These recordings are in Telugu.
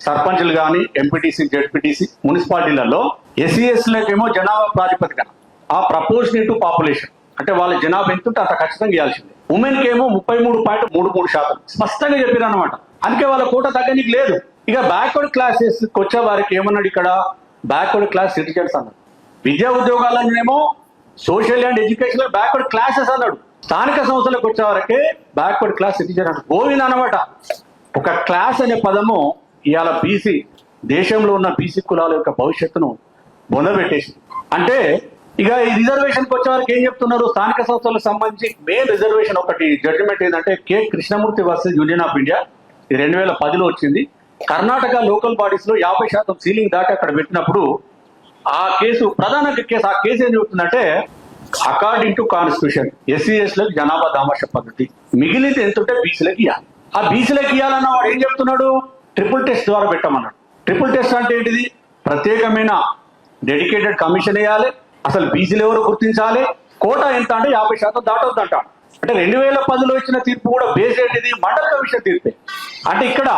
సర్పంచ్లు కానీ ఎంపీటీసీ జెడ్పీటీసీ మున్సిపాలిటీలలో ఎస్సీఎస్లకేమో జనాభా ప్రాతిపదికన ఆ ప్రపోర్షనేట్ టు పాపులేషన్ అంటే వాళ్ళ జనాభా ఎంత ఉంటే అంత ఖచ్చితంగా ఇవ్వాల్సిందే. ఉమెన్ కేమో 33.33% స్పష్టంగా చెప్పారు అనమాట. అందుకే వాళ్ళ కోట తగ్గనికి లేదు. ఇక బ్యాక్వర్డ్ క్లాసెస్ వచ్చే వారికి ఏమన్నాడు ఇక్కడ, బ్యాక్వర్డ్ క్లాస్ సిటిజన్స్ అన్నాడు. విద్యా ఉద్యోగాలనేమో social and education backward classes అన్నాడు. స్థానిక సంస్థలకు వచ్చే వరకే బ్యాక్వర్డ్ క్లాస్ సిటిజన్ అన్నాడు. గోవింద్ అనమాట. ఒక క్లాస్ అనే పదము ఇవాళ బీసీ దేశంలో ఉన్న బీసీ కులాల యొక్క భవిష్యత్తును బొందబెట్టేసి అంటే ఇక ఈ రిజర్వేషన్కి వచ్చే వరకు ఏం చెప్తున్నారు, స్థానిక సంస్థలకు సంబంధించి మెయిన్ రిజర్వేషన్ ఒకటి జడ్జిమెంట్ ఏంటంటే K Krishnamurthy versus union of India, ఇది 2010లో వచ్చింది. కర్ణాటక లోకల్ బాడీస్ లో 50% సీలింగ్ దాటి అక్కడ పెట్టినప్పుడు ఆ కేసు ప్రధాన కేసు, ఆ కేసు ఏం చెబుతుందంటే అకార్డింగ్ టు కాన్స్టిట్యూషన్ ఎస్సీఎస్లకు జనాభా దామాష పద్ధతి మిగిలింది ఎంత ఉంటే బీసీలకు ఇవ్వాలి. ఆ బీసీలకు ఇవ్వాలన్న వాడు ఏం చెప్తున్నాడు, ట్రిపుల్ టెస్ట్ ద్వారా పెట్టమన్నాడు. ట్రిపుల్ టెస్ట్ అంటే ఏంటిది, ప్రత్యేకమైన డెడికేటెడ్ కమిషన్ వేయాలి, అసలు బీసీలు ఎవరు గుర్తించాలి, కోటా ఎంత అంటే 50% దాటొద్దు అంటాడు. అంటే 2010లో ఇచ్చిన తీర్పు కూడా బేస్ ఏంటిది, మండల కమిషన్ తీర్పే. అంటే ఇక్కడ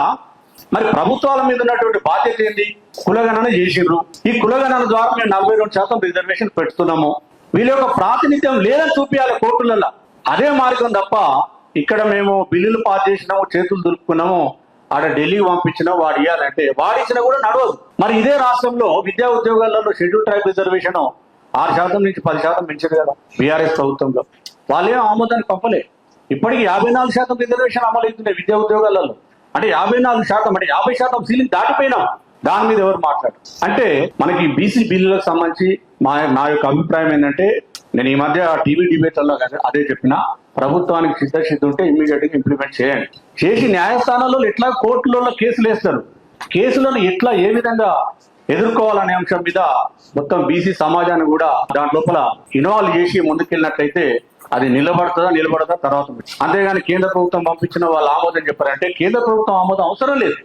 మరి ప్రభుత్వాల మీద ఉన్నటువంటి బాధ్యత ఏంది, కులగణన చేసిండ్రు. ఈ కులగణన ద్వారా మేము 42% రిజర్వేషన్ పెడుతున్నాము. వీళ్ళ యొక్క ప్రాతినిధ్యం లేదని చూపించాలి కోర్టులలో. అదే మార్గం తప్ప ఇక్కడ మేము బిల్లులు పాస్ చేసినాము, చేతులు దులుపుకున్నాము, ఆడ ఢిల్లీకి పంపించినా వాడు ఇవ్వాలంటే వాడిచ్చినా కూడా నడవదు. మరి ఇదే రాష్ట్రంలో విద్యా ఉద్యోగాలలో షెడ్యూల్ ట్రైబ్ రిజర్వేషన్ 6% నుంచి 10% పెంచారు కదా బీఆర్ఎస్ ప్రభుత్వంలో. వాళ్ళేం ఆమోదాన్ని పంపలే. ఇప్పటికీ 54% రిజర్వేషన్ అమలు అవుతున్నాయి విద్యా ఉద్యోగాలలో. అంటే 54% అంటే 50% సీలింగ్ దాటిపోయినాం. దాని మీద ఎవరు మాట్లాడు అంటే మనకి బీసీ బిల్లులకు సంబంధించి నా యొక్క అభిప్రాయం ఏంటంటే, నేను ఈ మధ్య టీవీ డిబేట్లలో అదే చెప్పిన, ప్రభుత్వానికి చిత్తశుద్ధి ఉంటే ఇమ్మీడియట్ గా ఇంప్లిమెంట్ చేయండి. చేసి న్యాయస్థానాల్లో ఎట్లా కోర్టులలో కేసులు వేస్తారు, కేసులను ఎట్లా ఏ విధంగా ఎదుర్కోవాలనే అంశం మీద మొత్తం బీసీ సమాజాన్ని కూడా దాని లోపల ఇన్వాల్వ్ చేసి ముందుకెళ్ళినట్లయితే అది నిలబడదా తర్వాత. అంతేగాని కేంద్ర ప్రభుత్వం పంపించిన వాళ్ళు ఆమోదం చెప్పారంటే కేంద్ర ప్రభుత్వం ఆమోదం అవసరం లేదు.